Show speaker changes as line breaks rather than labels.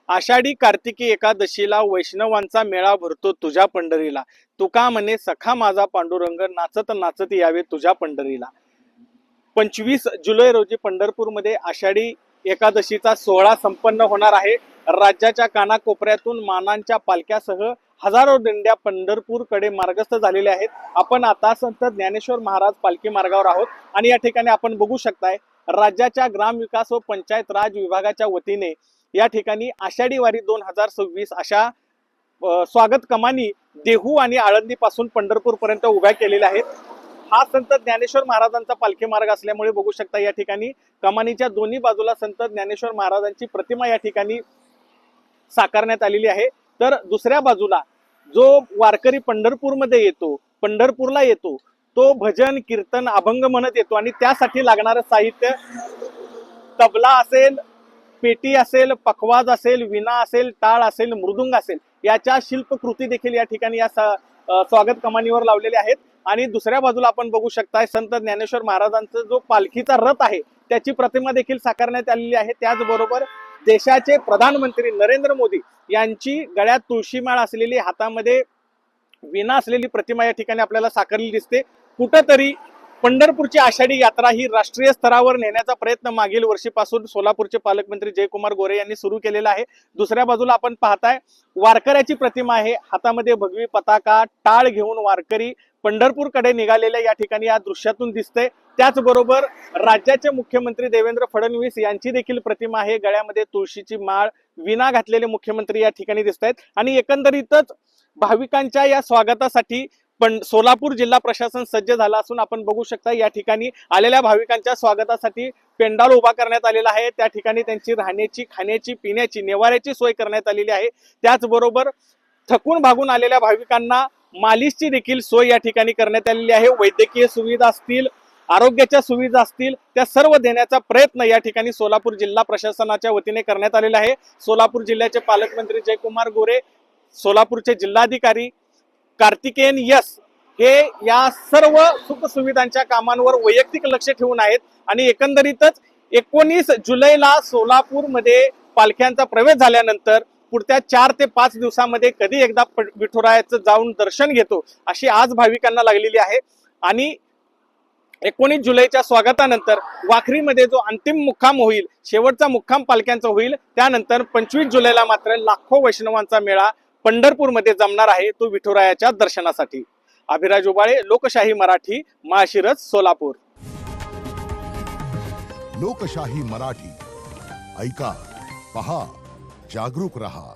आषाढी कार्तिकी एकादशीला वैष्णवांचा मेळा भरतो तुझ्या पंढरीला। तुका म्हणे सखा माझा पांडुरंग, नाचत नाचत यावे तुझ्या पंढरीला। 25 जुलै रोजी पंढरपूरमध्ये आषाढी एकादशीचा सोहळा संपन्न होणार आहे। राज्याच्या कानाकोपऱ्यातून मानांच्या पालख्यासह हजारो दिंड्या पंढरपूरकडे मार्गस्थ झालेल्या आहेत। आपण आता संत ज्ञानेश्वर महाराज पालखी मार्गावर आहोत आणि या ठिकाणी आपण बघू शकताय राज्याच्या ग्रामविकास व पंचायत राज विभागाच्या वतीने या ठिकाणी आषाढी वारी 2026 अशा स्वागत कमानी देहू आणि आळंदी पासून पंढरपूर पर्यंत उभ्या केलेल्या आहेत। हा संत ज्ञानेश्वर महाराजांचा पालखी मार्ग असल्यामुळे बघू शकता या ठिकाणी कमानीच्या दोन्ही बाजूला संत ज्ञानेश्वर महाराजांची प्रतिमा या ठिकाणी साकारण्यात आलेली आहे। तर दुसऱ्या बाजूला जो वारकरी पंढरपूरमध्ये येतो, पंढरपूरला येतो, तो भजन कीर्तन अभंग म्हणत येतो आणि त्यासाठी लागणारं साहित्य तबला असेल, पेटी असेल, पखवाज असेल, विणा असेल, टाळ असेल, मृदुंग असेल, याच्या शिल्पकृती देखील या ठिकाणी या स्वागत कमानीवर लावलेले आहेत। आणि दुसऱ्या बाजूला आपण बघू शकताय संत ज्ञानेश्वर महाराजांचा जो पालखीचा रथ आहे त्याची प्रतिमा देखील साकारण्यात आलेली आहे। त्याचबरोबर देशाचे प्रधानमंत्री नरेंद्र मोदी यांची गळ्यात तुळशीमाळ असलेली, हातामध्ये विणा असलेली प्रतिमा या ठिकाणी आपल्याला साकारलेली दिसते। कुठंतरी पंढरपूरची आषाढी यात्रा ही राष्ट्रीय स्तरावर नेण्याचा प्रयत्न मागील वर्षीपासून सोलापूरचे पालकमंत्री जयकुमार गोरे यांनी सुरू केलेला आहे। दुसऱ्या बाजूला आपण पाहताय वारकऱ्याची प्रतिमा आहे, हातामध्ये भगवी पताका, टाळ घेऊन वारकरी पंढरपूरकडे निघालेल्या या ठिकाणी या दृश्यातून दिसते। त्याचबरोबर राज्याचे मुख्यमंत्री देवेंद्र फडणवीस यांची देखील प्रतिमा आहे, गळ्यामध्ये तुळशीची माळ, विणा घातलेले मुख्यमंत्री या ठिकाणी दिसत आहेत। आणि एकंदरीतच भाविकांच्या या स्वागतासाठी पण सोलापूर जिल्हा प्रशासन सज्ज झाला असून आपण बघू शकता या ठिकाणी आलेल्या भाविकांच्या स्वागतासाठी पेंडाल उभा करण्यात आलेला आहे। त्या ठिकाणी त्यांची राहण्याची, खाण्याची, पिण्याची, निवाऱ्याची सोय करण्यात आलेली आहे। त्याचबरोबर थकून भागून आलेल्या भाविकांना मालिशची देखील सोय या ठिकाणी करण्यात आलेली आहे। वैद्यकीय सुविधा असतील, आरोग्याच्या सुविधा असतील, त्या सर्व देण्याचा प्रयत्न या ठिकाणी सोलापूर जिल्हा प्रशासनाच्या वतीने करण्यात आलेला आहे। सोलापूर जिल्ह्याचे पालकमंत्री जयकुमार गोरे, सोलापूरचे जिल्हाधिकारी कार्तिकेयन यस हे या सर्व सुख सुविधांच्या कामांवर वैयक्तिक लक्ष ठेवून आहेत। आणि एकंदरीतच 19 जुलैला सोलापूरमध्ये पालख्यांचा प्रवेश झाल्यानंतर पुढच्या 4 ते 5 दिवसामध्ये कधी एकदा विठुरायाचं जाऊन दर्शन घेतो अशी आज भाविकांना लागलेली आहे। आणि 19 जुलैच्या स्वागतानंतर वाखरीमध्ये जो अंतिम मुक्काम होईल, शेवटचा मुक्काम पालख्यांचा होईल, त्यानंतर 25 जुलैला मात्र लाखो वैष्णवांचा मेळा पंढरपूरमध्ये जमणार आहे, तो विठुरायाच्या दर्शनासाठी। अभिराज उबाळे, लोकशाही मराठी, माळशिरस, सोलापूर।
लोकशाही मराठी, ऐका, पहा, जागरूक रहा।